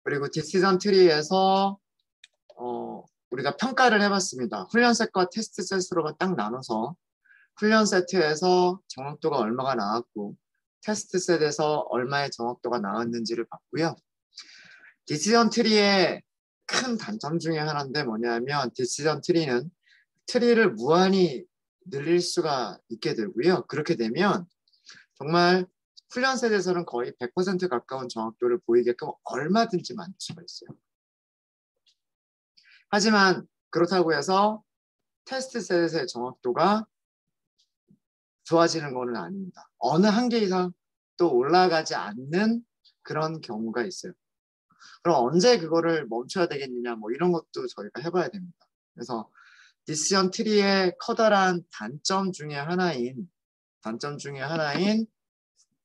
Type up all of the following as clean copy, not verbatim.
그리고 디시전 트리에서 우리가 평가를 해봤습니다. 훈련 셋과 테스트 셋으로 딱 나눠서 훈련 세트에서 정확도가 얼마가 나왔고 테스트 셋에서 얼마의 정확도가 나왔는지를 봤고요. 디시전 트리의 큰 단점 중에 하나인데 뭐냐면 디시전 트리는 트리를 무한히 늘릴 수가 있게 되고요. 그렇게 되면 정말 훈련 셋에서는 거의 100% 가까운 정확도를 보이게끔 얼마든지 만들 수가 있어요. 하지만 그렇다고 해서 테스트 셋의 정확도가 좋아지는 것은 아닙니다. 어느 한계 이상 또 올라가지 않는 그런 경우가 있어요. 그럼 언제 그거를 멈춰야 되겠느냐 뭐 이런 것도 저희가 해봐야 됩니다. 그래서 디시전 트리의 커다란 단점 중에 하나인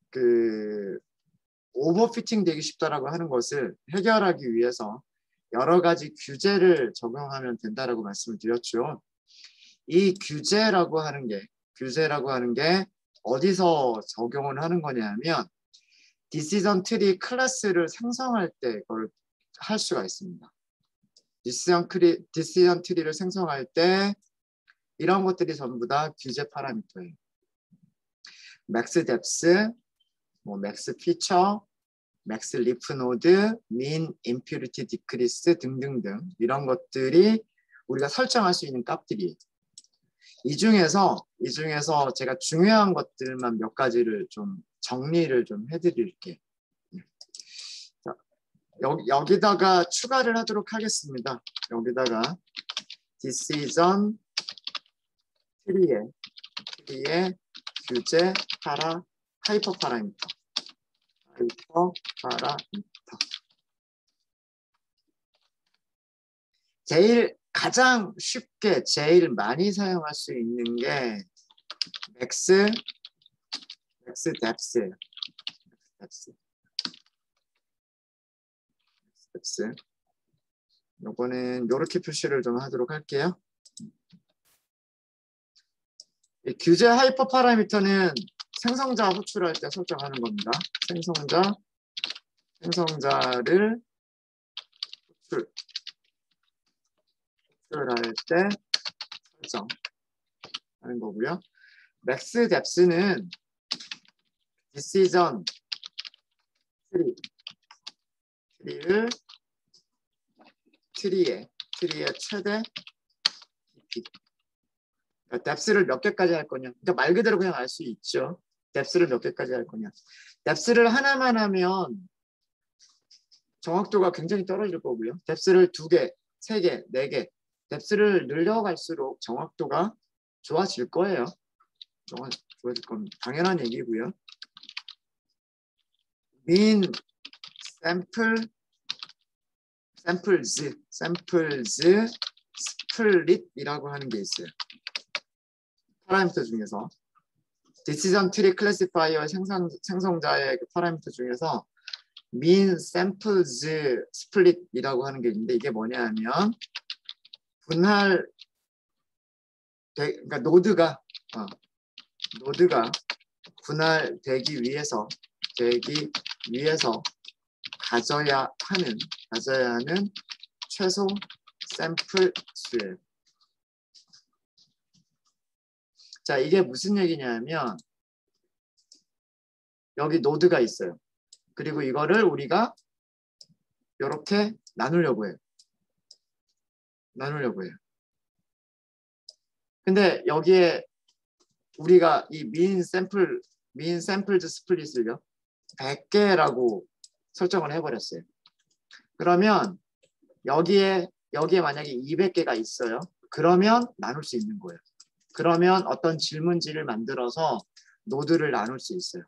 그 오버피팅 되기 쉽다라고 하는 것을 해결하기 위해서 여러 가지 규제를 적용하면 된다라고 말씀을 드렸죠. 이 규제라고 하는 게 어디서 적용을 하는 거냐면 디시전 트리 클래스를 생성할 때 그걸 할 수가 있습니다. 디시전 트리를 생성할 때 이런 것들이 전부 다 규제 파라미터예요. 맥스 뎁스, 맥스 피처, 맥스 리프 노드, 민 임퓨리티 디크리스 등등등 이런 것들이 우리가 설정할 수 있는 값들이에요. 이 중에서 제가 중요한 것들만 몇 가지를 좀 정리를 좀 해드릴게요. 자, 여기다가 추가를 하도록 하겠습니다. 여기다가 디시전 트리의 규제 하이퍼 파라미터. 가장 쉽게 제일 많이 사용할 수 있는 게 맥스 뎁스예요. 뎁스. 요거는 이렇게 표시를 좀 하도록 할게요. 이 규제 하이퍼 파라미터는 생성자 호출할 때 설정하는 겁니다. 생성자를 호출할 때 설정하는 거고요. 맥스 뎁스는 디시전 트리의 최대 깊이. 뎁스를 몇 개까지 할 거냐. 그러니까 말 그대로 그냥 알 수 있죠. 뎁스를 몇 개까지 할 거냐. 뎁스를 하나만 하면 정확도가 굉장히 떨어질 거고요. 뎁스를 2개, 3개, 4개 뎁스를 늘려갈수록 정확도가 좋아질 거예요. 좋아질 겁니다. 당연한 얘기고요. 민 샘플즈 스플릿이라고 하는 게 있어요. 파라미터 중에서 디시전 트리 클래시파이어 생성자의 그 파라미터 중에서 민 샘플즈 스플릿이라고 하는 게 있는데 이게 뭐냐면 그러니까 노드가 분할되기 위해서 가져야 하는 최소 샘플 수예요. 자, 이게 무슨 얘기냐면 여기 노드가 있어요. 그리고 이거를 우리가 이렇게 나누려고 해요. 근데 여기에 우리가 이 민 샘플즈 스플릿을요 100개라고 설정을 해버렸어요. 그러면 여기에 만약에 200개가 있어요. 그러면 나눌 수 있는 거예요. 그러면 어떤 질문지를 만들어서 노드를 나눌 수 있어요.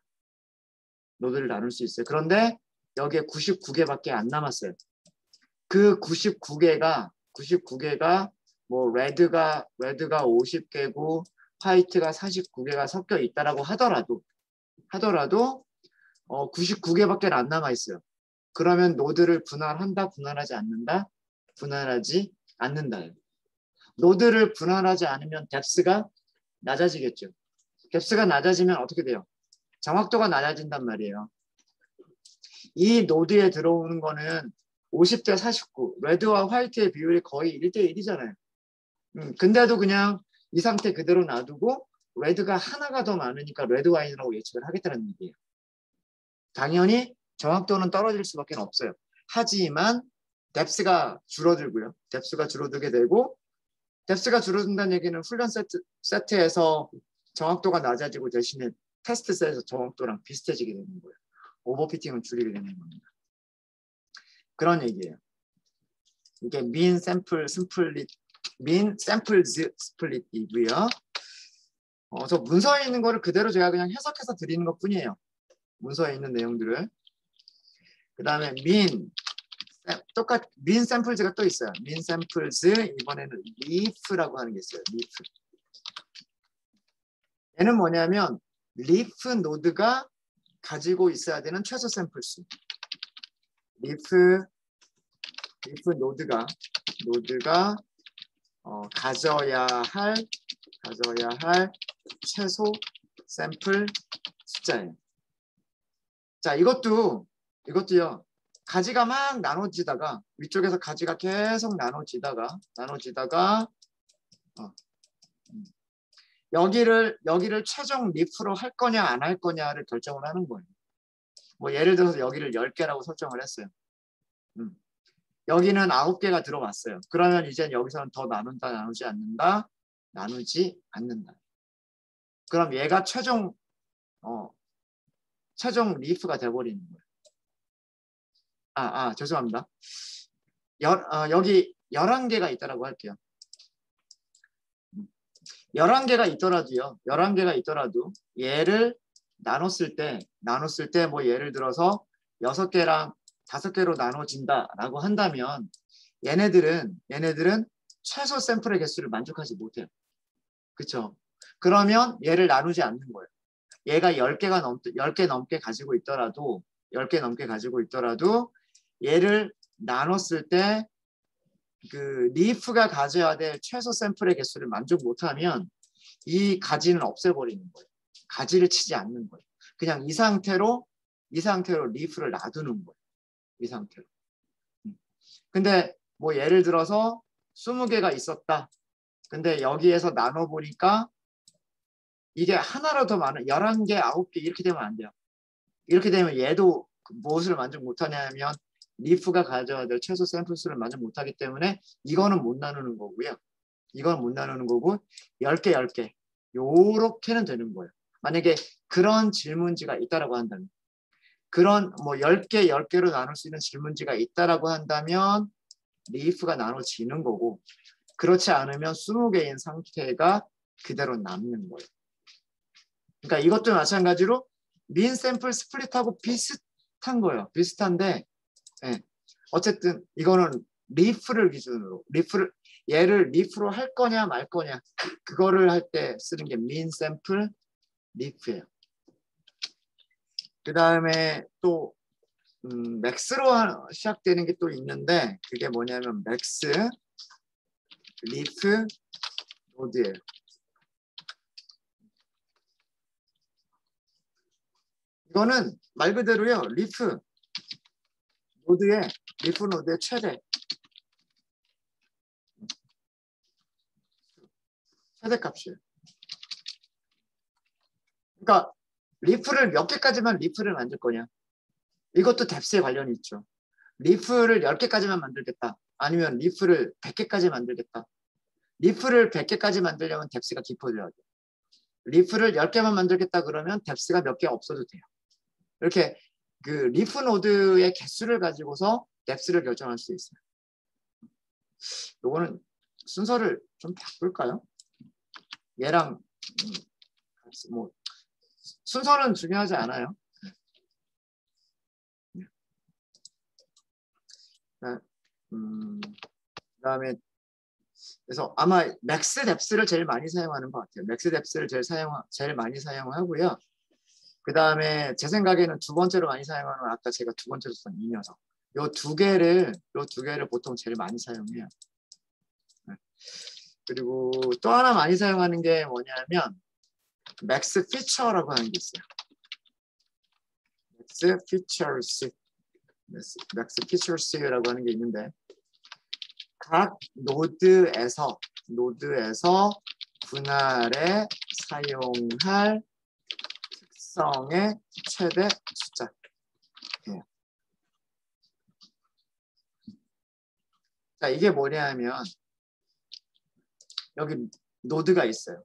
그런데 여기에 99개밖에 안 남았어요. 그 99개가 뭐 레드가 50개고 화이트가 49개가 섞여 있다라고 하더라도 99개밖에 안 남아 있어요. 그러면 노드를 분할하지 않는다예요. 노드를 분할하지 않으면 뎁스가 낮아지겠죠. 뎁스가 낮아지면 어떻게 돼요? 정확도가 낮아진단 말이에요. 이 노드에 들어오는 거는 50대 49. 레드와 화이트의 비율이 거의 1대1이잖아요. 근데도 그냥 이 상태 그대로 놔두고 레드가 하나가 더 많으니까 레드 와인이라고 예측을 하겠다는 얘기예요. 당연히 정확도는 떨어질 수밖에 없어요. 하지만 뎁스가 줄어들고요. 뎁스가 줄어들게 되고 뎁스가 줄어든다는 얘기는 훈련 세트에서 정확도가 낮아지고 대신에 테스트 셋에서 정확도랑 비슷해지게 되는 거예요. 오버피팅은 줄이게 되는 겁니다. 그런 얘기예요. 이게 민 샘플즈 스플릿이고요. 저 문서에 있는 거를 그대로 제가 그냥 해석해서 드리는 것 뿐이에요. 문서에 있는 내용들을. 그 다음에 민 샘플즈가 또 있어요. 민 샘플즈, 이번에는 리프라고 하는 게 있어요. 리프. 얘는 뭐냐면 리프 노드가 가지고 있어야 되는 최소 샘플 수. 리프 노드가 가져야 할 최소 샘플 숫자예요. 자, 이것도요. 가지가 막 나눠지다가 위쪽에서 가지가 계속 나눠지다가 여기를 최종 리프로 할 거냐 안 할 거냐를 결정을 하는 거예요. 뭐 예를 들어서 여기를 10개라고 설정을 했어요. 여기는 9개가 들어왔어요. 그러면 이제 여기서는 더 나눈다, 나누지 않는다. 그럼 얘가 최종 리프가 돼버리는 거예요. 죄송합니다. 여기 11개가 있다라고 할게요. 11개가 있더라도 얘를 나눴을 때 뭐 예를 들어서 6개랑 5개로 나눠진다라고 한다면 얘네들은 최소 샘플의 개수를 만족하지 못해요. 그렇죠? 그러면 얘를 나누지 않는 거예요. 얘가 10개 넘게 가지고 있더라도 얘를 나눴을 때 그 리프가 가져야 될 최소 샘플의 개수를 만족 못하면 이 가지는 없애버리는 거예요. 가지를 치지 않는 거예요. 그냥 이 상태로 리프를 놔두는 거예요. 이 상태로. 근데 뭐 예를 들어서 20개가 있었다. 근데 여기에서 나눠보니까 이게 하나로 더 많은 11개, 9개 이렇게 되면 안 돼요. 이렇게 되면 얘도 무엇을 만족 못하냐면 리프가 가져야 될 최소 샘플 수를 만족 못하기 때문에 이거는 못 나누는 거고요. 10개 요렇게는 되는 거예요. 만약에 그런 질문지가 있다라고 한다면 그런 뭐 10개로 나눌 수 있는 질문지가 있다라고 한다면 리프가 나눠지는 거고 그렇지 않으면 20개인 상태가 그대로 남는 거예요. 그러니까 이것도 마찬가지로 민 샘플 스플릿하고 비슷한 거예요. 비슷한데 어쨌든 이거는 리프를 기준으로 얘를 리프로 할 거냐 말 거냐 그거를 할 때 쓰는 게 민 샘플 리프예요. 그 다음에 또 맥스로 시작되는 게 또 있는데 그게 뭐냐면 맥스 리프 노드예요. 이거는 말 그대로요. 리프 노드의 최대 값이에요. 그러니까 리프를 몇 개까지만 리프를 만들 거냐. 이것도 뎁스에 관련이 있죠. 리프를 10개까지만 만들겠다. 아니면 리프를 100개까지 만들겠다. 리프를 100개까지 만들려면 뎁스가 깊어져야 돼요. 리프를 10개만 만들겠다 그러면 뎁스가 몇 개 없어도 돼요. 이렇게 그 리프 노드의 개수를 가지고서 뎁스를 결정할 수 있어요. 요거는 순서를 좀 바꿀까요? 얘랑 뭐 순서는 중요하지 않아요. 그다음에 그래서 아마 맥스 뎁스를 제일 많이 사용하는 것 같아요. 맥스 뎁스를 제일 많이 사용하고요. 그 다음에 제 생각에는 두 번째로 많이 사용하는 건 아까 제가 두 번째로 썼던 이 녀석. 요 두 개를 보통 제일 많이 사용해요. 그리고 또 하나 많이 사용하는 게 뭐냐면 맥스 피처라고 하는 게 있어요. 맥스 피처스. 맥스 피처스라고 하는 게 있는데 각 노드에서 분할에 사용할 특성의 최대 숫자. 자, 이게 뭐냐면 여기 노드가 있어요.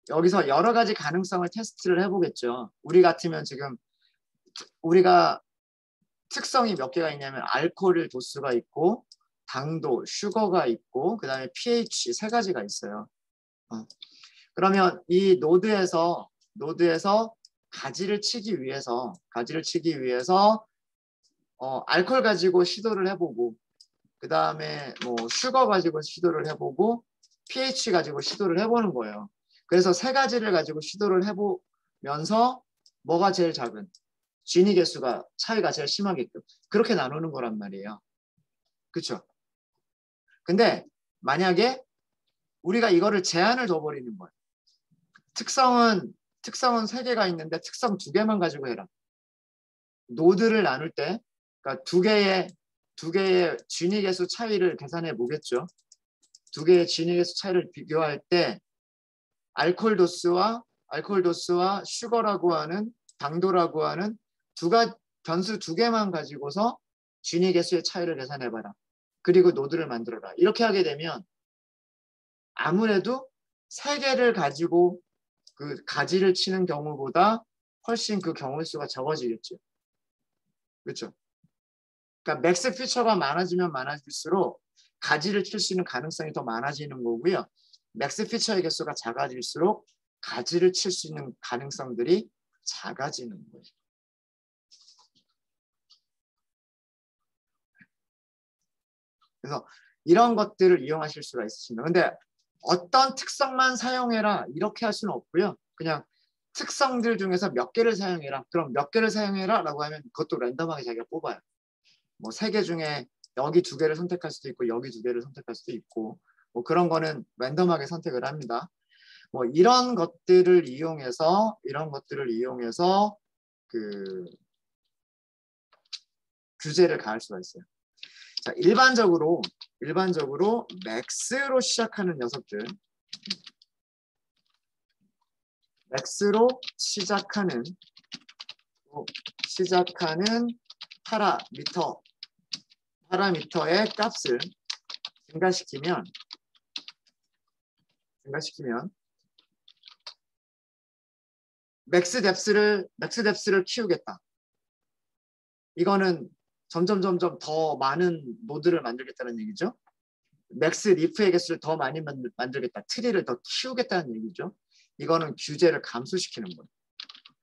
여기서 여러 가지 가능성을 테스트를 해보겠죠. 우리 같으면 지금 우리가 특성이 몇 개가 있냐면 알코올 도수가 있고 당도, 슈거가 있고 그 다음에 pH 세 가지가 있어요. 그러면 이 노드에서 가지를 치기 위해서 알코올 가지고 시도를 해보고 그 다음에 뭐 슈거 가지고 시도를 해보고 pH 가지고 시도를 해보는 거예요. 그래서 세 가지를 가지고 시도를 해보면서 뭐가 제일 작은? 진위 개수가 차이가 제일 심하게끔 그렇게 나누는 거란 말이에요. 그렇죠? 근데 만약에 우리가 이거를 제한을 둬버리는 거예요. 특성은 세 개가 있는데 특성 두 개만 가지고 해라. 노드를 나눌 때 그러니까 두 개의 진위 개수 차이를 계산해 보겠죠. 두 개의 진위 개수 차이를 비교할 때 알코올 도수와 슈거라고 하는 당도라고 하는 변수 두 개만 가지고서 진위 개수의 차이를 계산해 봐라. 그리고 노드를 만들어라. 이렇게 하게 되면 아무래도 세 개를 가지고 그 가지를 치는 경우보다 훨씬 그 경우 수가 적어지겠죠. 그렇죠? 그러니까 맥스 피처가 많아지면 많아질수록 가지를 칠 수 있는 가능성이 더 많아지는 거고요. 맥스 피처의 개수가 작아질수록 가지를 칠 수 있는 가능성들이 작아지는 거예요. 그래서 이런 것들을 이용하실 수가 있으십니다. 근데 어떤 특성만 사용해라 이렇게 할 수는 없고요. 그냥 특성들 중에서 몇 개를 사용해라. 그럼 몇 개를 사용해라 라고 하면 그것도 랜덤하게 자기가 뽑아요. 뭐 3개 중에 여기 2개를 선택할 수도 있고 여기 2개를 선택할 수도 있고 뭐 그런 거는 랜덤하게 선택을 합니다. 뭐 이런 것들을 이용해서 그 규제를 가할 수가 있어요. 자, 일반적으로 맥스로 시작하는 녀석들, 맥스로 시작하는 파라미터의 값을 증가시키면 맥스 뎁스를 키우겠다. 이거는 점점 더 많은 노드를 만들겠다는 얘기죠. 맥스 리프의 개수를 더 많이 만들겠다. 트리를 더 키우겠다는 얘기죠. 이거는 규제를 감소시키는 거예요.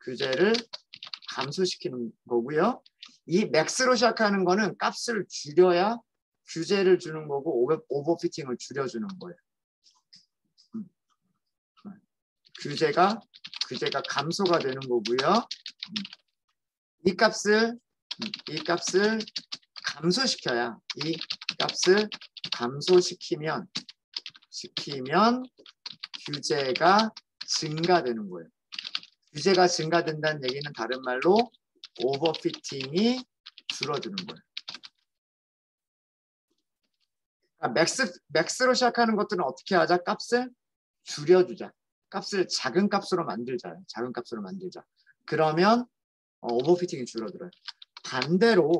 규제를 감소시키는 거고요. 이 맥스로 시작하는 거는 값을 줄여야 규제를 주는 거고 오버피팅을 줄여주는 거예요. 규제가 감소가 되는 거고요. 이 값을 감소시키면 규제가 증가되는 거예요. 규제가 증가된다는 얘기는 다른 말로 오버피팅이 줄어드는 거예요. 그러니까 맥스로 시작하는 것들은 어떻게 하자? 값을 줄여주자. 값을 작은 값으로 만들자. 그러면 오버피팅이 줄어들어요. 반대로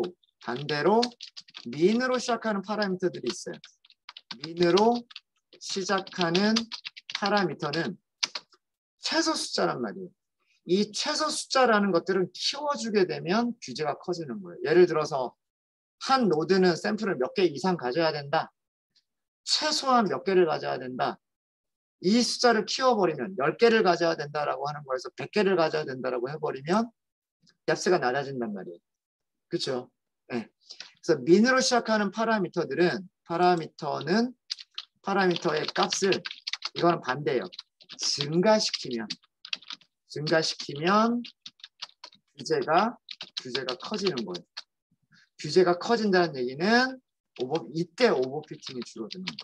민으로 시작하는 파라미터들이 있어요. 민으로 시작하는 파라미터는 최소 숫자란 말이에요. 이 최소 숫자라는 것들은 키워주게 되면 규제가 커지는 거예요. 예를 들어서 한 노드는 샘플을 몇 개 이상 가져야 된다. 최소한 몇 개를 가져야 된다. 이 숫자를 키워버리면 10개를 가져야 된다라고 하는 거에서 100개를 가져야 된다라고 해버리면 값가 낮아진단 말이에요. 그렇죠? 네. 그래서 민으로 시작하는 파라미터의 값을 이거는 반대예요. 증가시키면 규제가 커지는 거예요. 규제가 커진다는 얘기는 이때 오버피팅이 줄어드는 거예요.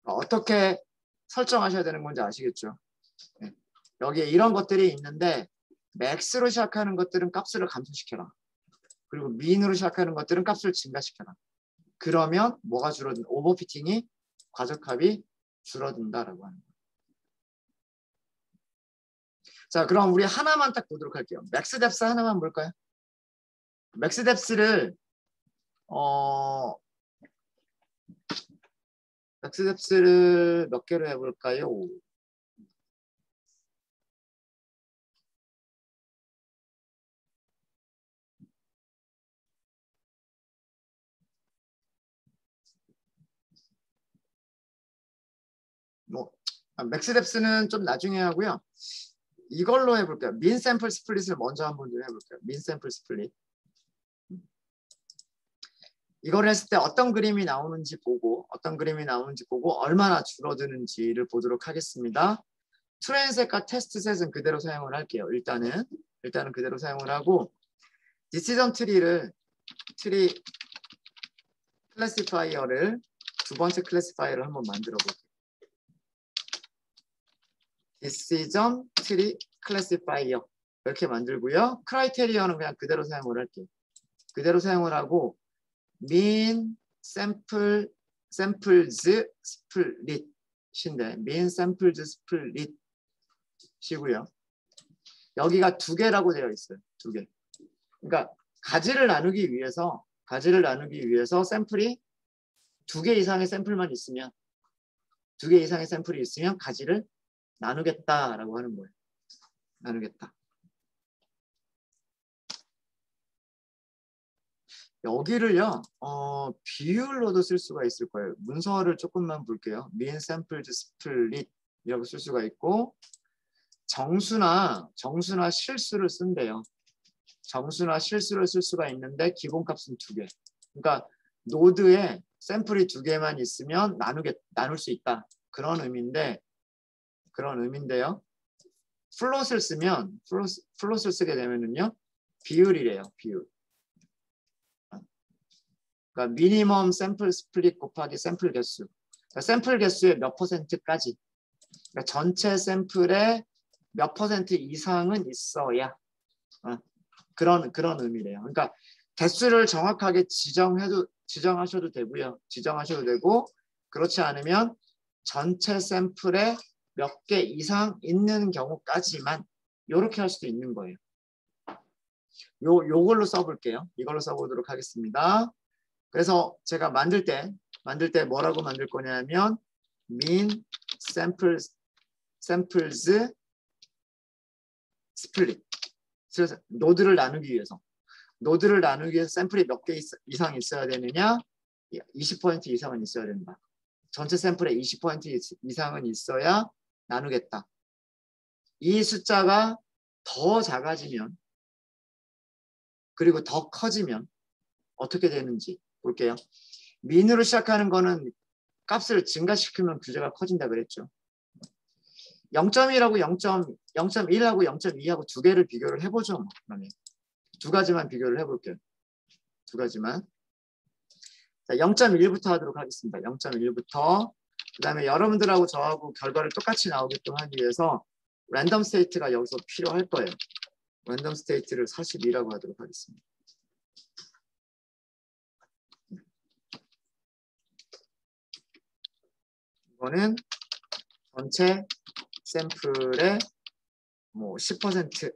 어떻게 설정하셔야 되는 건지 아시겠죠? 네. 여기에 이런 것들이 있는데 맥스로 시작하는 것들은 값을 감소시켜라. 그리고 민으로 시작하는 것들은 값을 증가시켜라. 그러면 뭐가 줄어든? 오버피팅이 과적합이 줄어든다라고 하는 거예요. 자, 그럼 우리 하나만 딱 보도록 할게요. 맥스 뎁스 하나만 볼까요? 맥스 뎁스를 맥스 뎁스를 몇 개로 해볼까요? 맥스 뎁스는 좀 나중에 하고요. 이걸로 해볼게요. 민 샘플 스플릿을 먼저 한번 좀 해볼게요. 민 샘플 스플릿. 이걸 했을 때 어떤 그림이 나오는지 보고 얼마나 줄어드는지를 보도록 하겠습니다. 트레인셋과 테스트셋은 그대로 사용을 할게요. 일단은 그대로 사용을 하고 디시전 트리 클래시파이어를 두 번째 클래시파이어를 한번 만들어 볼게요. 디시전 트리 클래시파이어 이렇게 만들고요. 크라이테리어는 그냥 그대로 사용을 할게요. 그대로 사용을 하고 mean sample samples split인데 mean samples split이고요. 여기가 두 개라고 되어 있어요. 두 개. 그러니까 가지를 나누기 위해서 샘플이 두 개 이상의 샘플만 있으면 가지를 나누겠다라고 하는 거예요. 나누겠다. 여기를요, 비율로도 쓸 수가 있을 거예요. 문서를 조금만 볼게요. mean sampled split이라고 쓸 수가 있고, 정수나 실수를 쓴대요. 정수나 실수를 쓸 수가 있는데 기본값은 두 개. 그러니까 노드에 샘플이 두 개만 있으면 나눌 수 있다. 그런 의미인데요. 플롯을 쓰게 되면은요, 비율이래요. 비율. 그러니까 미니멈 샘플 스플릿 곱하기 샘플 개수. 그러니까 샘플 개수의 몇 %까지. 그러니까 전체 샘플의 몇 % 이상은 있어야 그런 의미래요. 그러니까 개수를 정확하게 지정하셔도 되고요. 지정하셔도 되고 그렇지 않으면 전체 샘플에 몇 개 이상 있는 경우까지만 이렇게 할 수도 있는 거예요. 요걸로 써볼게요. 이걸로 써보도록 하겠습니다. 그래서 제가 만들 때 뭐라고 만들 거냐면 mean samples split. 노드를 나누기 위해서 샘플이 몇 개 이상 있어야 되느냐? 20% 이상은 있어야 된다. 전체 샘플의 20% 이상은 있어야 나누겠다. 이 숫자가 더 작아지면 그리고 더 커지면 어떻게 되는지 볼게요. 민으로 시작하는 거는 값을 증가시키면 규제가 커진다 그랬죠. 0.1하고 0.1하고 0.2하고 두 개를 비교를 해보죠. 그러면 두 가지만 비교를 해볼게요. 두 가지만. 자, 0.1부터 하도록 하겠습니다. 0.1부터. 그 다음에 여러분들하고 저하고 결과를 똑같이 나오게끔 하기 위해서 랜덤 스테이트가 여기서 필요할 거예요. 랜덤 스테이트를 42라고 하도록 하겠습니다. 이거는 전체 샘플의 10%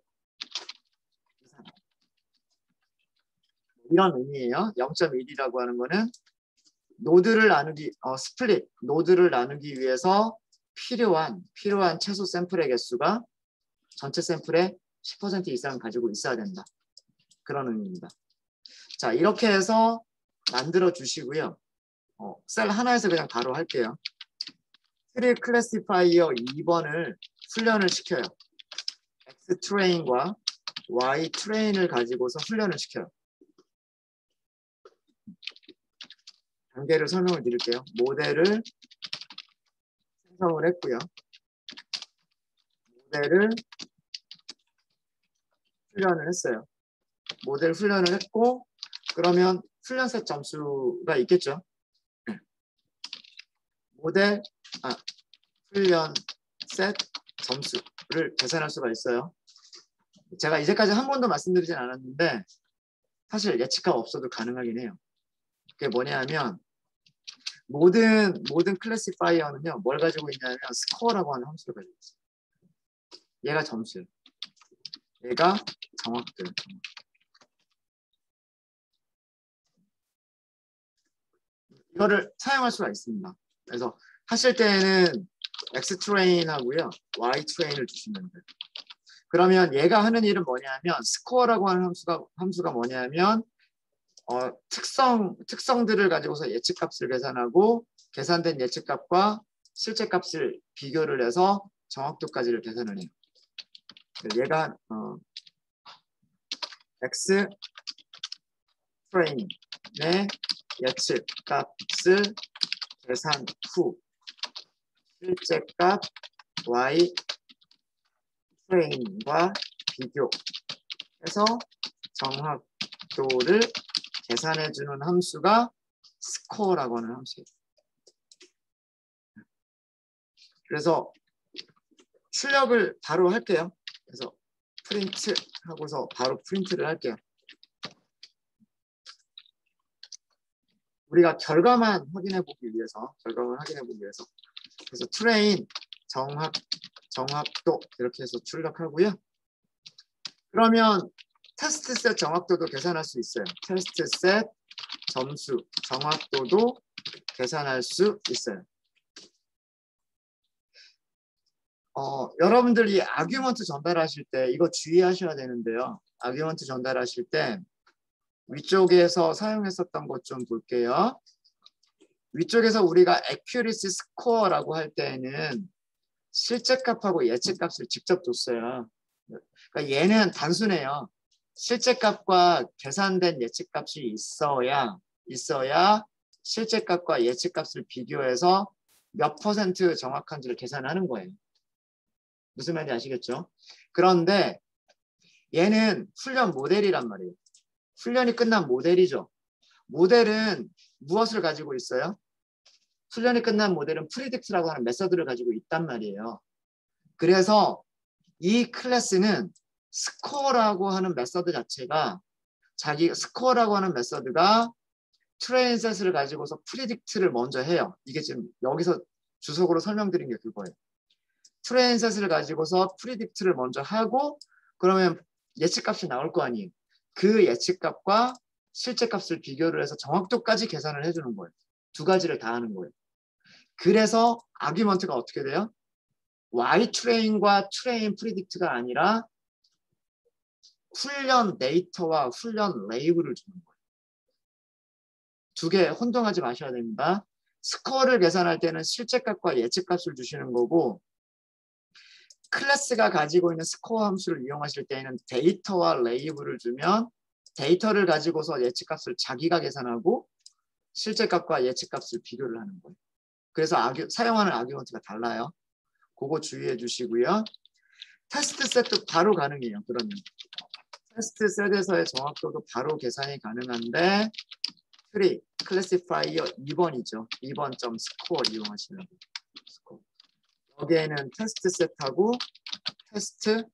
이상. 이런 의미예요. 0.1이라고 하는 거는 노드를 나누기 위해서 필요한 최소 샘플의 개수가 전체 샘플의 10% 이상 가지고 있어야 된다. 그런 의미입니다. 자, 이렇게 해서 만들어 주시고요. 셀 하나에서 그냥 바로 할게요. 트리 클래시파이어 2번을 훈련을 시켜요. X 트레인과 Y 트레인을 가지고서 훈련을 시켜요. 단계를 설명을 드릴게요. 모델을 생성을 했고요. 모델을 훈련을 했어요. 모델 훈련을 했고 그러면 훈련셋 점수가 있겠죠. 훈련셋 점수를 계산할 수가 있어요. 제가 이제까지 한 번도 말씀드리진 않았는데 사실 예측값 없어도 가능하긴 해요. 그게 뭐냐면 모든 클래시파이어는요 뭘 가지고 있냐면 스코어라고 하는 함수를 가지고 있어요. 얘가 점수예요. 얘가 정확도예요. 이거를 사용할 수가 있습니다. 그래서 하실 때는 X트레인 하고요. Y트레인을 주시면 돼요. 그러면 얘가 하는 일은 뭐냐면 스코어라고 하는 함수가 뭐냐면 특성들을 가지고서 예측값을 계산하고 계산된 예측값과 실제값을 비교를 해서 정확도까지를 계산을 해요. 얘가 X 트레인의 예측값을 계산 후 실제값 Y 트레인과 비교해서 정확도를 계산해주는 함수가 스코어라고 하는 함수예요. 그래서 출력을 바로 할게요. 그래서 프린트 하고서 바로 프린트를 할게요. 우리가 결과만 확인해 보기 위해서 그래서 트레인 정확도 이렇게 해서 출력하고요. 그러면 테스트 셋 정확도도 계산할 수 있어요. 테스트 셋 점수 정확도도 계산할 수 있어요. 여러분들이 아규먼트 전달하실 때 이거 주의하셔야 되는데요. 아규먼트 전달하실 때 위쪽에서 사용했었던 것 좀 볼게요. 위쪽에서 우리가 accuracy score라고 할 때에는 실제값하고 예측값을 직접 줬어요. 그러니까 얘는 단순해요. 실제값과 계산된 예측값이 있어야 실제값과 예측값을 비교해서 몇 퍼센트 정확한지를 계산하는 거예요. 무슨 말인지 아시겠죠? 그런데 얘는 훈련 모델이란 말이에요. 훈련이 끝난 모델이죠. 모델은 무엇을 가지고 있어요? 훈련이 끝난 모델은 프리딕트라고 하는 메서드를 가지고 있단 말이에요. 그래서 이 클래스는 스코어라고 하는 메서드 자체가 스코어라고 하는 메서드가 트레인 셋을 가지고서 프리딕트를 먼저 해요. 이게 지금 여기서 주석으로 설명드린 게 그거예요. 트레인 셋을 가지고서 프리딕트를 먼저 하고 그러면 예측값이 나올 거 아니에요. 그 예측값과 실제값을 비교를 해서 정확도까지 계산을 해주는 거예요. 두 가지를 다 하는 거예요. 그래서 아규먼트가 어떻게 돼요? Y 트레인과 트레인 프리딕트가 아니라 훈련 데이터와 훈련 레이블을 주는 거예요. 두 개 혼동하지 마셔야 됩니다. 스코어를 계산할 때는 실제값과 예측값을 주시는 거고 클래스가 가지고 있는 스코어 함수를 이용하실 때에는 데이터와 레이블을 주면 데이터를 가지고서 예측값을 자기가 계산하고 실제값과 예측값을 비교를 하는 거예요. 그래서 사용하는 아규먼트가 달라요. 그거 주의해 주시고요. 테스트 셋도 바로 가능해요. 그러면 테스트 셋에서의 정확도도 바로 계산이 가능한데 클래시파이어 2번이죠. 2번 점 스코어 이용하시면 돼요. 여기에는 테스트 셋하고 테스트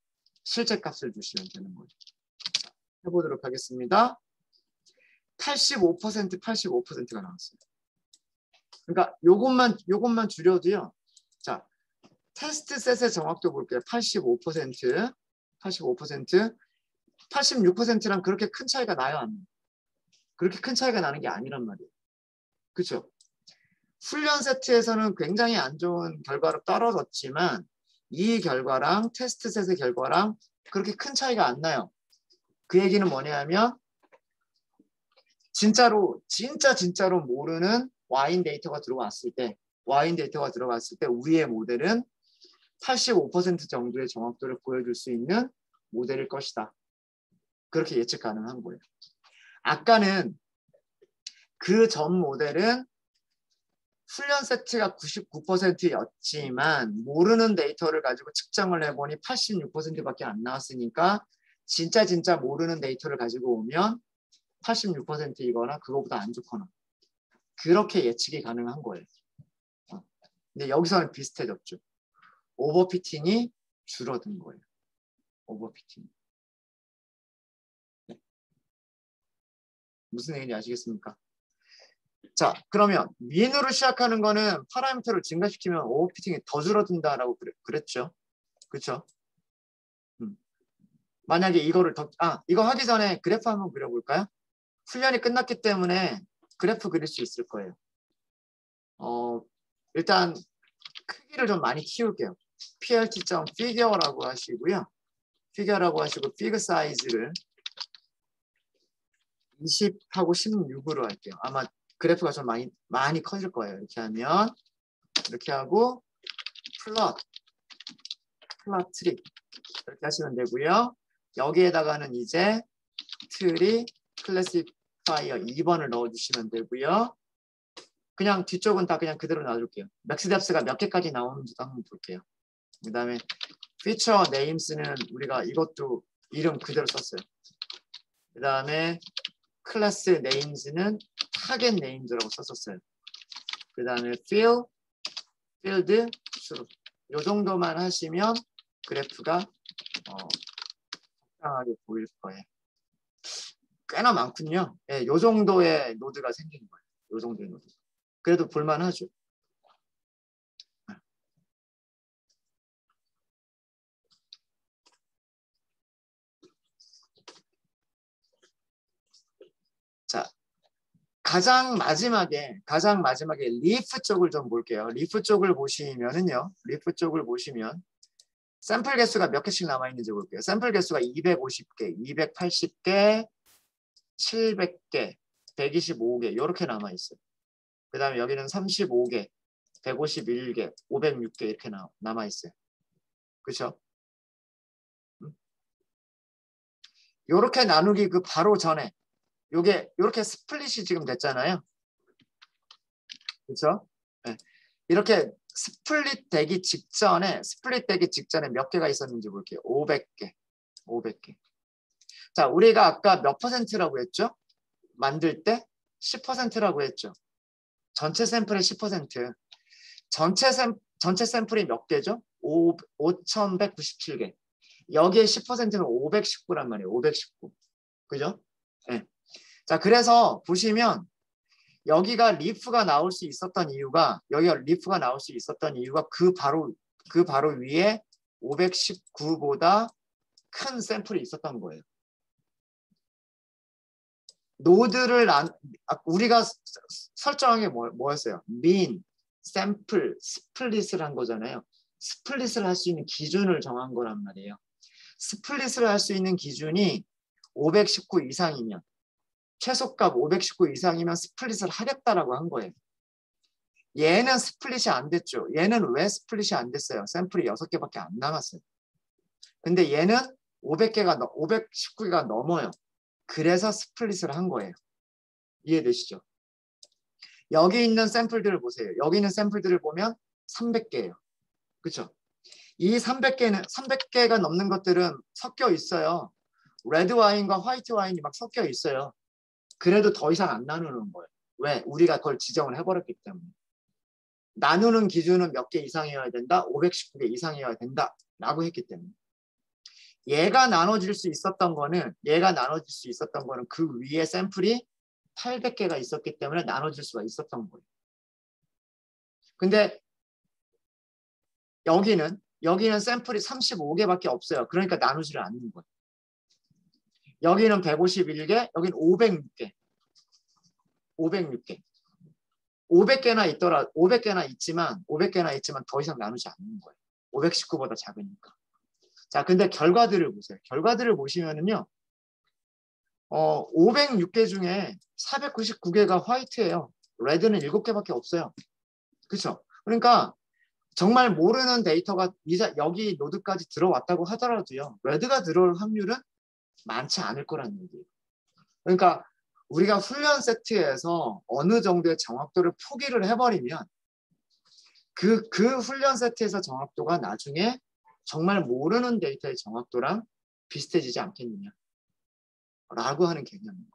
실제값을 주시면 되는 거예요. 해보도록 하겠습니다. 85%가 나왔어요. 그러니까 요것만 줄여도요. 자, 테스트 셋의 정확도 볼게요. 85%, 86%랑 그렇게 큰 차이가 나요? 안 나요? 그렇게 큰 차이가 나는 게 아니란 말이에요. 그렇죠? 훈련 세트에서는 굉장히 안 좋은 결과로 떨어졌지만 이 결과랑 테스트 셋의 결과랑 그렇게 큰 차이가 안 나요. 그 얘기는 뭐냐면 진짜로 모르는 와인 데이터가 들어왔을 때 우리의 모델은 85% 정도의 정확도를 보여줄 수 있는 모델일 것이다. 그렇게 예측 가능한 거예요. 아까는 그 전 모델은 훈련 세트가 99%였지만 모르는 데이터를 가지고 측정을 해보니 86%밖에 안 나왔으니까 진짜 모르는 데이터를 가지고 오면 86%이거나 그거보다 안 좋거나 그렇게 예측이 가능한 거예요. 근데 여기서는 비슷해졌죠. 오버피팅이 줄어든 거예요. 오버피팅. 무슨 얘기인지 아시겠습니까? 자, 그러면 민으로 시작하는 거는 파라미터를 증가시키면 오버피팅이 더 줄어든다라고 그랬죠. 그렇죠? 만약에 이거를 이거 하기 전에 그래프 한번 그려볼까요? 훈련이 끝났기 때문에 그래프 그릴 수 있을 거예요. 일단 크기를 좀 많이 키울게요. plt.figure라고 하시고요. figure라고 하시고 fig 사이즈를 20하고 16으로 할게요. 아마 그래프가 좀 많이 커질 거예요. 이렇게 하면 이렇게 하고 플롯 트리 이렇게 하시면 되고요. 여기에다가는 이제 트리 클래시파이어 2번을 넣어주시면 되고요. 그냥 뒤쪽은 다 그냥 그대로 놔둘게요. 맥스 뎁스가 몇 개까지 나오는지도 한번 볼게요. 그 다음에 피처 네임스는 우리가 이것도 이름 그대로 썼어요. 그 다음에 클래스 네임스는 타겟 네임즈라고 썼었어요. 그 다음에 필드 수로 이 정도만 하시면 그래프가 적당하게 보일 거예요. 꽤나 많군요. 예, 이 정도의 노드가 생기는 거예요. 이 정도의 노드. 그래도 볼만하죠. 자, 가장 마지막에 리프 쪽을 좀 볼게요. 리프 쪽을 보시면은요. 리프 쪽을 보시면 샘플 개수가 몇 개씩 남아 있는지 볼게요. 샘플 개수가 250개, 280개, 700개, 125개 이렇게 남아 있어요. 그 다음에 여기는 35개, 151개, 506개 이렇게 남아 있어요. 그렇죠? 이렇게 나누기 그 바로 전에 요게 이렇게 스플릿이 지금 됐잖아요. 그렇죠? 네. 이렇게 스플릿 되기 직전에 몇 개가 있었는지 볼게요. 500개. 500개. 자, 우리가 아까 몇 퍼센트라고 했죠? 만들 때 10%라고 했죠. 전체 샘플의 10%. 전체 샘플이 몇 개죠? 5,197개. 여기에 10%는 519란 말이에요. 519. 그죠? 네. 자, 그래서 보시면 여기가 리프가 나올 수 있었던 이유가 그 바로 위에 519보다 큰 샘플이 있었던 거예요. 노드를 우리가 설정한 게 뭐였어요? 민, 샘플, 스플릿을 한 거잖아요. 스플릿을 할 수 있는 기준을 정한 거란 말이에요. 스플릿을 할 수 있는 기준이 519 이상이면 최소값 519 이상이면 스플릿을 하겠다라고 한 거예요. 얘는 스플릿이 안 됐죠. 얘는 왜 스플릿이 안 됐어요? 샘플이 6개밖에 안 남았어요. 근데 얘는 519개가 넘어요. 그래서 스플릿을 한 거예요. 이해되시죠? 여기 있는 샘플들을 보세요. 여기 있는 샘플들을 보면 300개예요. 그렇죠? 이 300개가 넘는 것들은 섞여 있어요. 레드 와인과 화이트 와인이 막 섞여 있어요. 그래도 더 이상 안 나누는 거예요. 왜? 우리가 그걸 지정을 해버렸기 때문에. 나누는 기준은 몇 개 이상이어야 된다? 519개 이상이어야 된다. 라고 했기 때문에. 얘가 나눠질 수 있었던 거는 그 위에 샘플이 800개가 있었기 때문에 나눠질 수가 있었던 거예요. 근데 여기는 샘플이 35개밖에 없어요. 그러니까 나누지를 않는 거예요. 여기는 151개, 여기는 506개. 500개나 있지만 더 이상 나누지 않는 거예요. 519보다 작으니까. 자, 근데 결과들을 보세요. 결과들을 보시면은요. 506개 중에 499개가 화이트예요. 레드는 7개밖에 없어요. 그렇죠? 그러니까 정말 모르는 데이터가 여기 노드까지 들어왔다고 하더라도요. 레드가 들어올 확률은 많지 않을 거라는 얘기예요. 그러니까 우리가 훈련 세트에서 어느 정도의 정확도를 포기를 해버리면 그 훈련 세트에서 정확도가 나중에 정말 모르는 데이터의 정확도랑 비슷해지지 않겠느냐 라고 하는 개념인 거예요.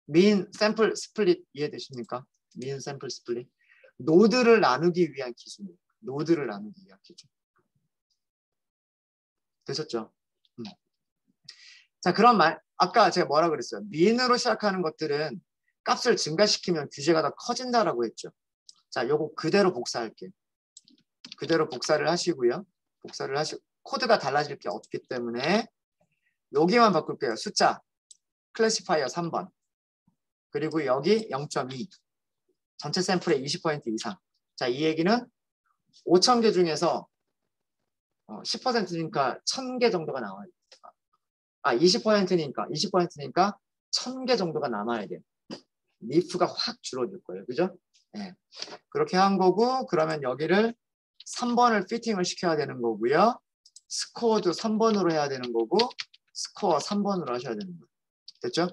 민 샘플 스플릿 이해되십니까? 민 샘플 스플릿. 노드를 나누기 위한 기준이에요. 노드를 나누기 위한 기준. 되셨죠? 자, 그럼 아까 제가 뭐라 그랬어요? 민으로 시작하는 것들은 값을 증가시키면 규제가 더 커진다라고 했죠. 자, 요거 그대로 복사할게요. 그대로 복사를 하시고요. 복사를 하시고 코드가 달라질 게 없기 때문에 여기만 바꿀게요. 숫자 클래시파이어 3번. 그리고 여기 0.2. 전체 샘플의 20% 이상. 자, 이 얘기는 5,000개 중에서 10%니까 1,000개 정도가 나와요. 20%니까 1,000개 정도가 남아야 돼요. 리프가 확 줄어들 거예요. 그죠? 네. 그렇게 한 거고, 그러면 여기를 3번을 피팅을 시켜야 되는 거고요. 스코어도 3번으로 해야 되는 거고, 스코어 3번으로 하셔야 되는 거예요. 됐죠?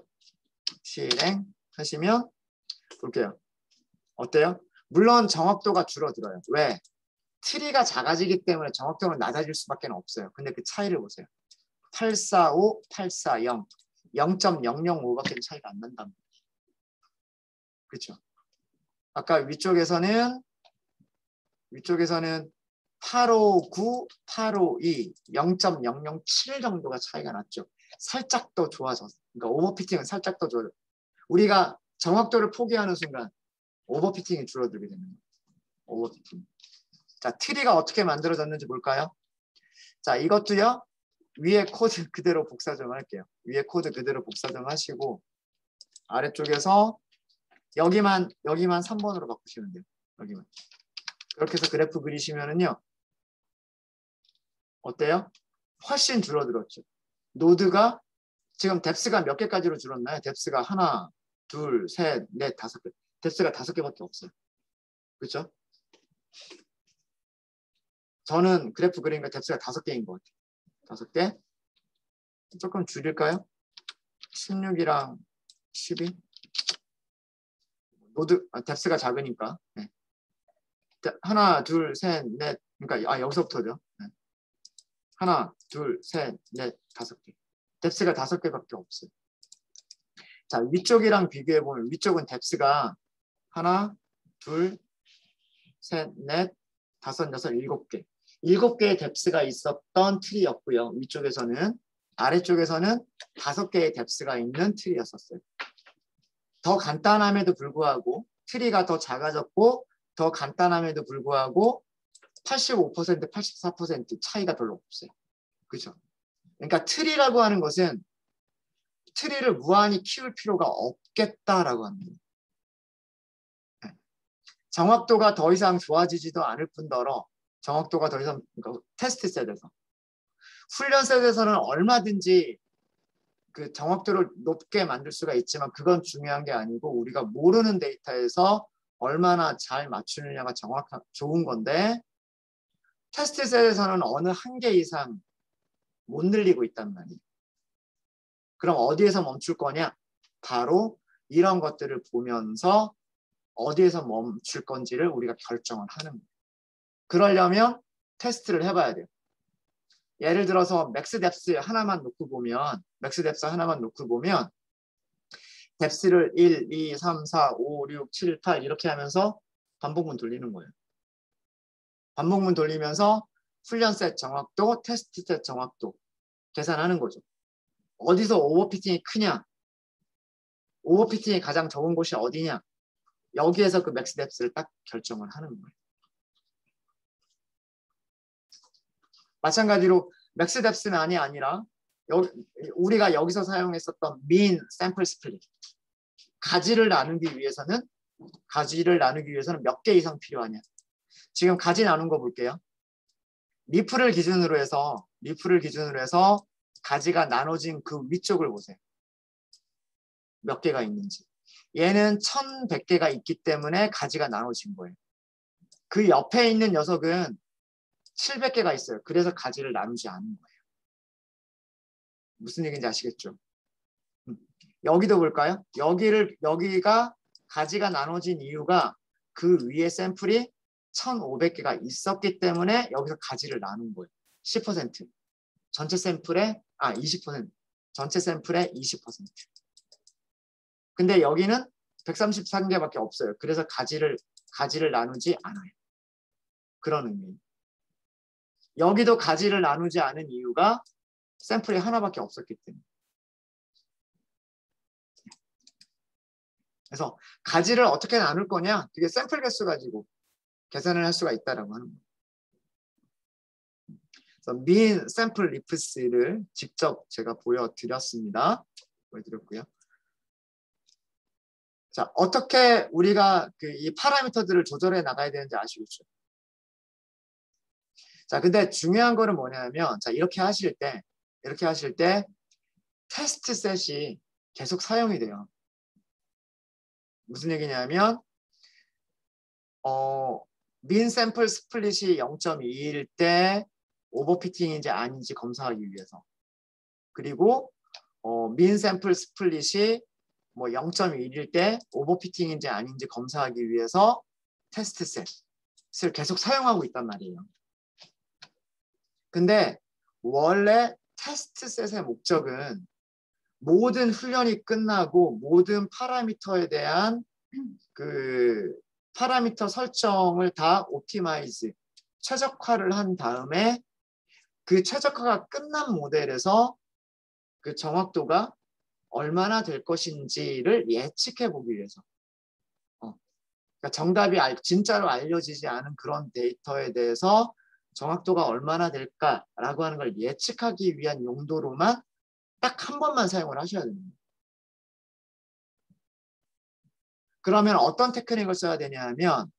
실행하시면 볼게요. 어때요? 물론 정확도가 줄어들어요. 왜? 트리가 작아지기 때문에 정확도는 낮아질 수밖에 없어요. 근데 그 차이를 보세요. 845, 840, 0.005밖에 차이가 안 난답니다. 그렇죠? 아까 위쪽에서는 859, 852, 0.007 정도가 차이가 났죠. 살짝 더 좋아졌어요. 그러니까 오버피팅은 살짝 더 좋아져요. 우리가 정확도를 포기하는 순간 오버피팅이 줄어들게 되는 거예요. 오버피팅. 자, 트리가 어떻게 만들어졌는지 볼까요? 자, 이것도요. 위에 코드 그대로 복사 좀 할게요. 위에 코드 그대로 복사 좀 하시고 아래쪽에서 여기만 3번으로 바꾸시면 돼요. 여기만. 그렇게 해서 그래프 그리시면은요. 어때요? 훨씬 줄어들었죠. 노드가 지금 뎁스가 몇 개까지로 줄었나요? 뎁스가 하나, 둘, 셋, 넷, 5개. 뎁스가 5개밖에 없어요. 그렇죠? 저는 그래프 그리니까 뎁스가 5개인 것 같아요. 5개. 조금 줄일까요? 16이랑 12. 노드, 뎁스가 작으니까. 네. 하나, 둘, 셋, 넷. 그러니까 여기서부터죠. 네. 하나, 둘, 셋, 넷, 5개. 뎁스가 5개밖에 없어요. 자, 위쪽이랑 비교해보면 위쪽은 뎁스가 하나, 둘, 셋, 넷, 5, 6, 7개. 7개의 뎁스가 있었던 트리였고요. 위쪽에서는. 아래쪽에서는 5개의 뎁스가 있는 트리였었어요. 더 간단함에도 불구하고 트리가 더 작아졌고 더 간단함에도 불구하고 85%, 84% 차이가 별로 없어요. 그렇죠? 그러니까 트리라고 하는 것은 트리를 무한히 키울 필요가 없겠다라고 합니다. 정확도가 더 이상 좋아지지도 않을 뿐더러 정확도가 더 이상 그러니까 테스트 셋에서 훈련 셋에서는 얼마든지 그 정확도를 높게 만들 수가 있지만 그건 중요한 게 아니고 우리가 모르는 데이터에서 얼마나 잘 맞추느냐가 좋은 건데 테스트 셋에서는 어느 한계 이상 못 늘리고 있단 말이에요. 그럼 어디에서 멈출 거냐? 바로 이런 것들을 보면서 어디에서 멈출 건지를 우리가 결정을 하는 거예요. 그러려면 테스트를 해봐야 돼요. 예를 들어서 맥스 뎁스 하나만 놓고 보면 뎁스를 1, 2, 3, 4, 5, 6, 7, 8 이렇게 하면서 반복문 돌리는 거예요. 반복문 돌리면서 훈련 셋 정확도, 테스트 셋 정확도 계산하는 거죠. 어디서 오버피팅이 크냐? 오버피팅이 가장 적은 곳이 어디냐? 여기에서 그 맥스 뎁스를 딱 결정을 하는 거예요. 마찬가지로 맥스 뎁스만이 아니라 우리가 여기서 사용했었던 민 샘플 스플릿 가지를 나누기 위해서는 몇 개 이상 필요하냐? 지금 가지 나눈 거 볼게요. 리프를 기준으로 해서 가지가 나눠진 그 위쪽을 보세요. 몇 개가 있는지. 얘는 1,100개가 있기 때문에 가지가 나눠진 거예요. 그 옆에 있는 녀석은 700개가 있어요. 그래서 가지를 나누지 않은 거예요. 무슨 얘기인지 아시겠죠? 여기도 볼까요? 여기가 가지가 나눠진 이유가 그 위에 샘플이 1,500개가 있었기 때문에 여기서 가지를 나눈 거예요. 10%. 전체 샘플의 20%. 전체 샘플의 20%. 근데 여기는 133개밖에 없어요. 그래서 가지를 나누지 않아요. 그런 의미예요. 여기도 가지를 나누지 않은 이유가 샘플이 하나밖에 없었기 때문에. 그래서 가지를 어떻게 나눌 거냐? 그게 샘플 개수 가지고 계산을 할 수가 있다라고 하는 거예요. 그래서 민 샘플 리프스를 직접 제가 보여드렸습니다. 보여드렸고요. 자, 어떻게 우리가 이 파라미터들을 조절해 나가야 되는지 아시겠죠? 자, 근데 중요한 거는 뭐냐면, 자, 이렇게 하실 때 테스트 셋이 계속 사용이 돼요. 무슨 얘기냐면, 민 샘플 스플릿이 0.2일 때 오버피팅인지 아닌지 검사하기 위해서. 그리고 민 샘플 스플릿이 뭐 0.1일 때 오버피팅인지 아닌지 검사하기 위해서 테스트 셋을 계속 사용하고 있단 말이에요. 근데 원래 테스트 셋의 목적은 모든 훈련이 끝나고 모든 파라미터에 대한 그 파라미터 설정을 다 옵티마이즈, 최적화를 한 다음에 그 최적화가 끝난 모델에서 그 정확도가 얼마나 될 것인지를 예측해 보기 위해서. 그러니까 정답이 진짜로 알려지지 않은 그런 데이터에 대해서 정확도가 얼마나 될까라고 하는 걸 예측하기 위한 용도로만 딱 한 번만 사용을 하셔야 됩니다. 그러면 어떤 테크닉을 써야 되냐 하면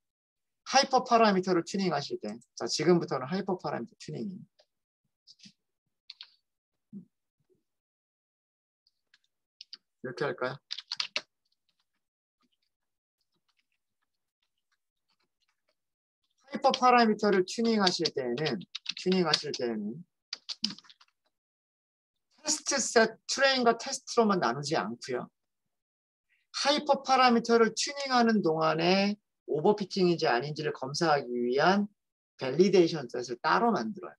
하이퍼 파라미터를 튜닝하실 때, 자, 지금부터는 하이퍼 파라미터 튜닝입니다. 이렇게 할까요? 하이퍼 파라미터를 튜닝하실 때는 테스트 셋 트레인과 테스트로만 나누지 않고요. 하이퍼 파라미터를 튜닝하는 동안에 오버피팅인지 아닌지를 검사하기 위한 밸리데이션 셋을 따로 만들어요.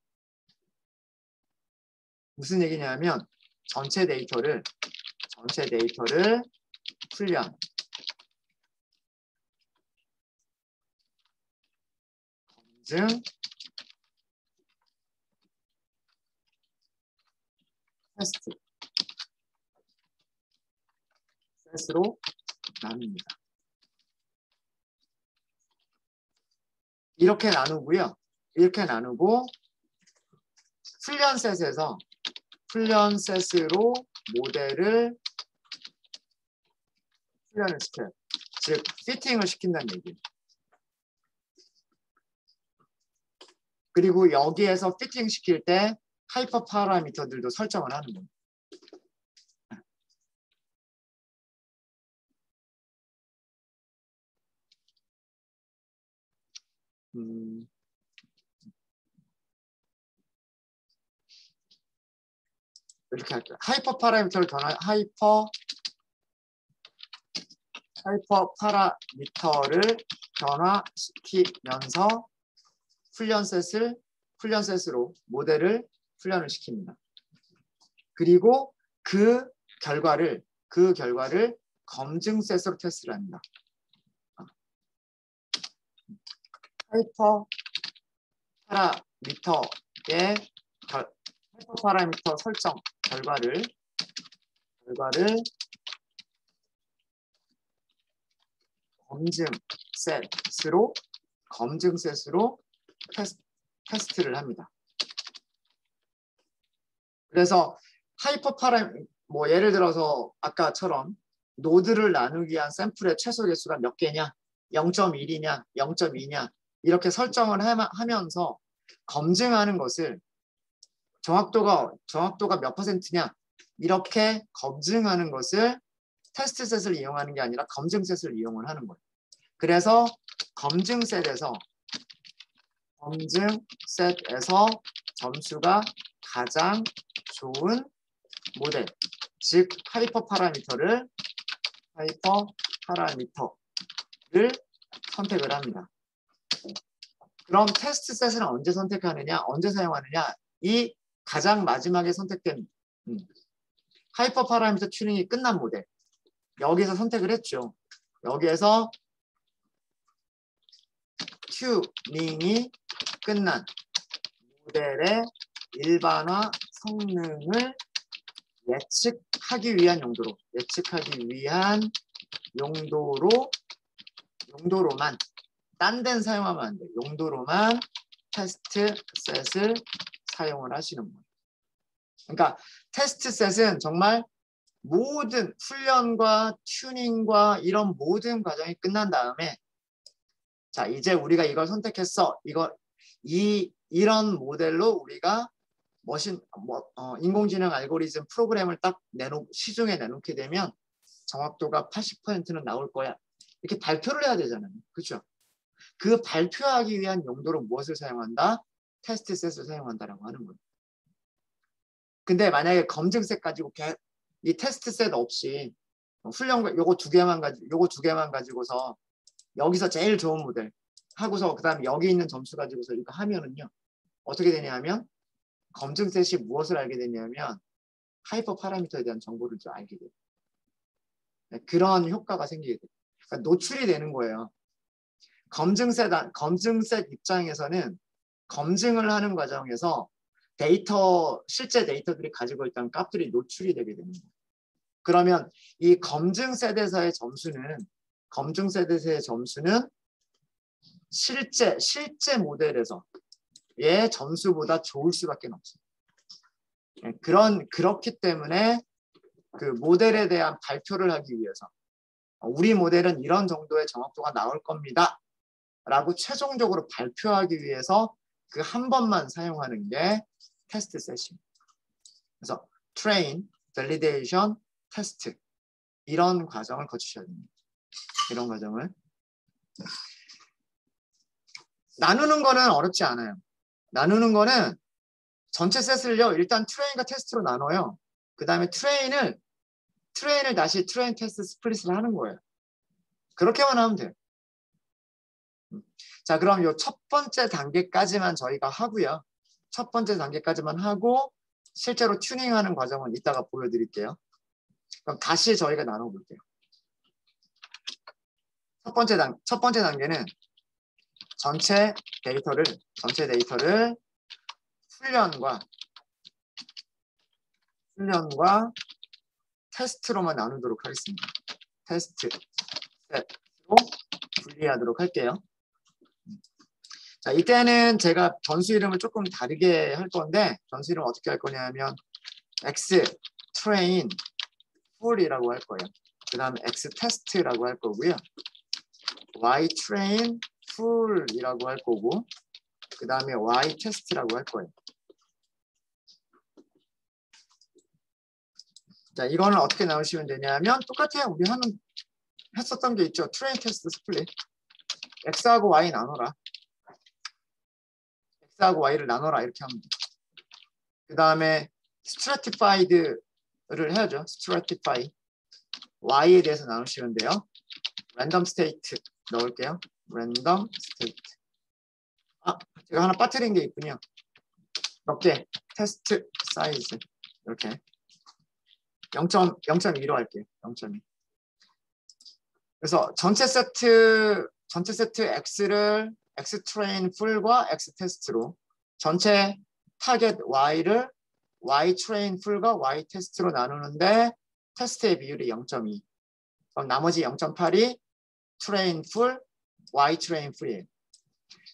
무슨 얘기냐면 전체 데이터를 훈련, 검증, 테스트 셋으로 나눕니다. 이렇게 나누고요. 이렇게 나누고 훈련 셋에서 훈련 셋으로 모델을 훈련을 시켜요. 즉 피팅을 시킨다는 얘기예요. 그리고 여기에서 피팅 시킬 때 하이퍼 파라미터들도 설정을 하는 거예요. 이렇게 할게요. 하이퍼 파라미터를 하이퍼 파라미터를 변화시키면서 훈련 셋으로 모델을 훈련을 시킵니다. 그리고 그 결과를 검증 셋으로 테스트를 합니다. 하이퍼 파라미터의 하이퍼 파라미터 설정 결과를 검증 셋으로 테스트를 합니다. 그래서 하이퍼 뭐 예를 들어서 아까처럼 노드를 나누기 위한 샘플의 최소 개수가 몇 개냐, 0.1이냐, 0.2냐 이렇게 설정을 하면서 검증하는 것을 정확도가 몇 %냐 이렇게 검증하는 것을 테스트 셋을 이용하는 게 아니라 검증 셋을 이용을 하는 거예요. 그래서 검증 셋에서 점수가 가장 좋은 모델, 즉 하이퍼 파라미터를 선택을 합니다. 그럼 테스트 셋은 언제 선택하느냐, 언제 사용하느냐, 이 가장 마지막에 선택된 하이퍼 파라미터 튜닝이 끝난 모델, 여기서 선택을 했죠. 여기에서 튜닝이 끝난 모델의 일반화 성능을 예측하기 위한 용도로만 딴 데는 사용하면 안 돼. 용도로만 테스트 셋을 사용을 하시는 거예요. 그러니까 테스트 셋은 정말 모든 훈련과 튜닝과 이런 모든 과정이 끝난 다음에 자 이제 우리가 이걸 선택했어. 이런 모델로 우리가 인공지능 알고리즘 프로그램을 딱 시중에 내놓게 되면 정확도가 80%는 나올 거야. 이렇게 발표를 해야 되잖아요. 그렇죠? 그 발표하기 위한 용도로 무엇을 사용한다? 테스트 셋을 사용한다라고 하는 거예요. 근데 만약에 검증셋 가지고 이 테스트 셋 없이 훈련 요거 두 개만 가지고서 여기서 제일 좋은 모델 하고서 그다음에 여기 있는 점수 가지고서 이거 하면은요. 어떻게 되냐면 검증셋이 무엇을 알게 되냐면 하이퍼 파라미터에 대한 정보를 좀 알게 돼요. 그런 효과가 생기게 돼요. 그러니까 노출이 되는 거예요. 검증셋 입장에서는 검증을 하는 과정에서 실제 데이터들이 가지고 있던 값들이 노출이 되게 되는 거예요. 그러면 이 검증셋에서의 점수는 실제 모델에서의 점수보다 좋을 수밖에 없어요. 그렇기 때문에 그 모델에 대한 발표를 하기 위해서 우리 모델은 이런 정도의 정확도가 나올 겁니다. 라고 최종적으로 발표하기 위해서 그 한 번만 사용하는 게 테스트 셋입니다. 그래서 train, validation, test 이런 과정을 거치셔야 됩니다. 이런 과정을. 나누는 거는 어렵지 않아요. 나누는 거는 전체 셋을요. 일단 트레인과 테스트로 나눠요. 그 다음에 트레인을 다시 트레인 테스트 스플릿을 하는 거예요. 그렇게만 하면 돼요. 자, 그럼 요 첫 번째 단계까지만 저희가 하고요. 첫 번째 단계까지만 하고 실제로 튜닝하는 과정은 이따가 보여드릴게요. 그럼 다시 저희가 나눠볼게요. 첫 번째 단계는 전체 데이터를 훈련과 테스트로만 나누도록 하겠습니다. 테스트 셋으로 분리하도록 할게요. 자, 이때는 제가 변수 이름을 조금 다르게 할 건데 변수 이름 어떻게 할 거냐면 x train full이라고 할 거예요. 그 다음에 x test라고 할 거고요. y train full이라고 할 거고 그 다음에 y test라고 할 거예요. 자, 이거는 어떻게 나오시면 되냐면 똑같아요. 우리 했었던 게 있죠. train test split. x하고 y 나눠라. x하고 y를 나눠라 이렇게 하면 돼요. 그 다음에 stratified를 해야죠. stratify y에 대해서 나누시면 돼요. random state 넣을게요. random state. 제가 하나 빠뜨린 게 있군요. 몇 개? 테스트 사이즈 이렇게 0.2로 할게요. 0.2. 그래서 전체 세트 x를 x train full과 x test로 전체 타겟 y를 y train full과 y test로 나누는데 테스트의 비율이 0.2. 그럼 나머지 0.8이 train full, y train full이에요.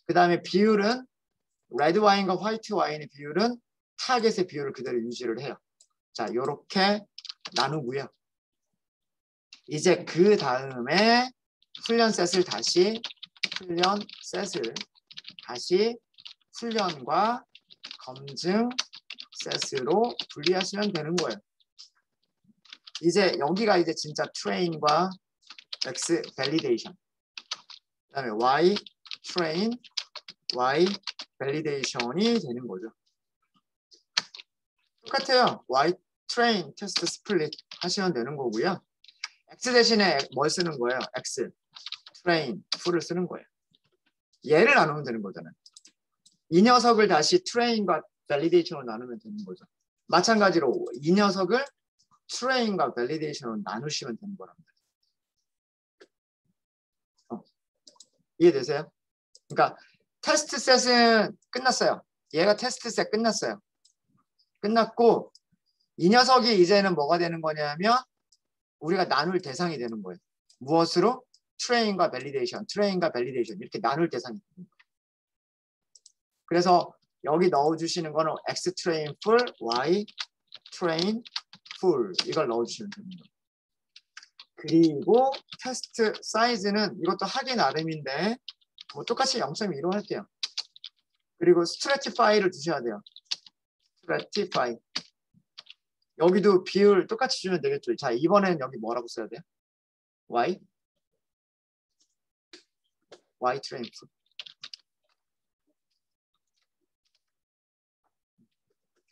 그 다음에 비율은 레드 와인과 화이트 와인의 비율은 타겟의 비율을 그대로 유지를 해요. 자, 요렇게 나누고요. 이제 그 다음에 훈련 셋을 다시 훈련과 검증 셋으로 분리하시면 되는 거예요. 이제 여기가 이제 진짜 train과 x validation. 그다음에 y train, y validation이 되는 거죠. 똑같아요. y train test split 하시면 되는 거고요. x 대신에 뭘 쓰는 거예요? x train full을 쓰는 거예요. 얘를 나누면 되는 거잖아요. 이 녀석을 다시 train과 validation으로 나누면 되는 거죠. 마찬가지로 이 녀석을 train과 validation으로 나누시면 되는 거랍니다. 이해되세요? 그러니까 테스트 셋은 끝났어요. 얘가 테스트 셋 끝났어요. 끝났고 이 녀석이 이제는 뭐가 되는 거냐면 우리가 나눌 대상이 되는 거예요. 무엇으로? 트레인과 밸리데이션, 트레인과 밸리데이션 이렇게 나눌 대상이 있는 거예요. 그래서 여기 넣어주시는 거는 X 트레인 풀, Y 트레인 풀 이걸 넣어주시면 됩니다. 그리고 테스트 사이즈는 이것도 하기 나름인데 뭐 똑같이 0.2로 할게요. 그리고 스트래티파이를 주셔야 돼요. 스트래티파이. 여기도 비율 똑같이 주면 되겠죠. 자, 이번에는 여기 뭐라고 써야 돼요? Y 트레인 풀.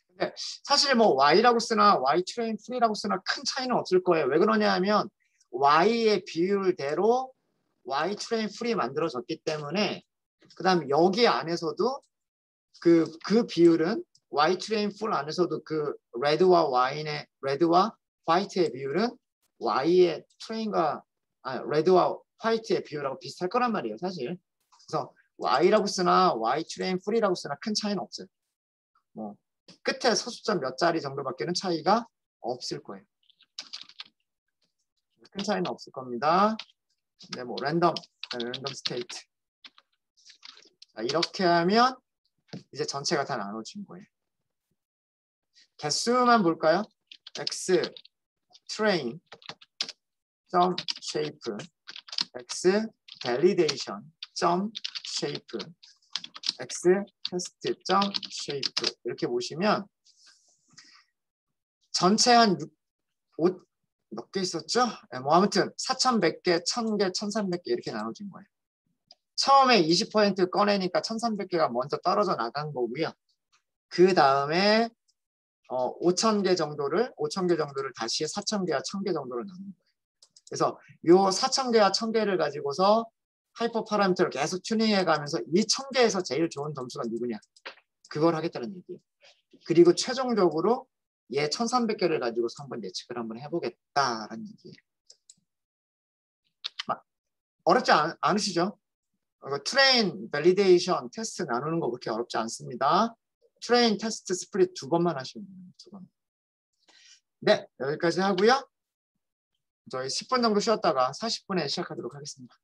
근데 사실 뭐 Y라고 쓰나 Y 트레인 풀이라고 쓰나 큰 차이는 없을 거예요. 왜 그러냐 하면 Y의 비율대로 Y 트레인 풀이 만들어졌기 때문에 그 다음에 여기 안에서도 그 비율은 Y 트레인 풀 안에서도 그 레드와 화이트의 비율은 Y의 트레인과 레드와 화이트의 비율하고 비슷할 거란 말이에요, 사실. 그래서 Y라고 쓰나 Y 트레인 풀이라고 쓰나 큰 차이는 없어요. 뭐 끝에 소수점 몇 자리 정도밖에는 차이가 없을 거예요. 큰 차이는 없을 겁니다. 근데 뭐 랜덤 스테이트. 자, 이렇게 하면 이제 전체가 다 나눠진 거예요. 개수만 볼까요? X train 점 shape X validation 점 shape X test 점 shape 이렇게 보시면 전체 한 몇 개 있었죠? 뭐 아무튼 4,100개, 1,000개, 1,300개 이렇게 나눠진 거예요. 처음에 20% 꺼내니까 1,300개가 먼저 떨어져 나간 거고요. 그 다음에 5,000개 정도를 다시 4,000개와 1,000개 정도로 나눈 거예요. 그래서 요 4,000개와 1,000개를 가지고서 하이퍼 파라미터를 계속 튜닝해 가면서 이 1,000개에서 제일 좋은 점수가 누구냐? 그걸 하겠다는 얘기예요. 그리고 최종적으로 얘 1,300개를 가지고서 한번 예측을 한번 해보겠다라는 얘기예요. 어렵지 않으시죠? 트레인, 밸리데이션, 테스트 나누는 거 그렇게 어렵지 않습니다. 트레인, 테스트, 스플릿 2번만 하시면 돼요. 2번. 네, 여기까지 하고요. 저희 10분 정도 쉬었다가 40분에 시작하도록 하겠습니다.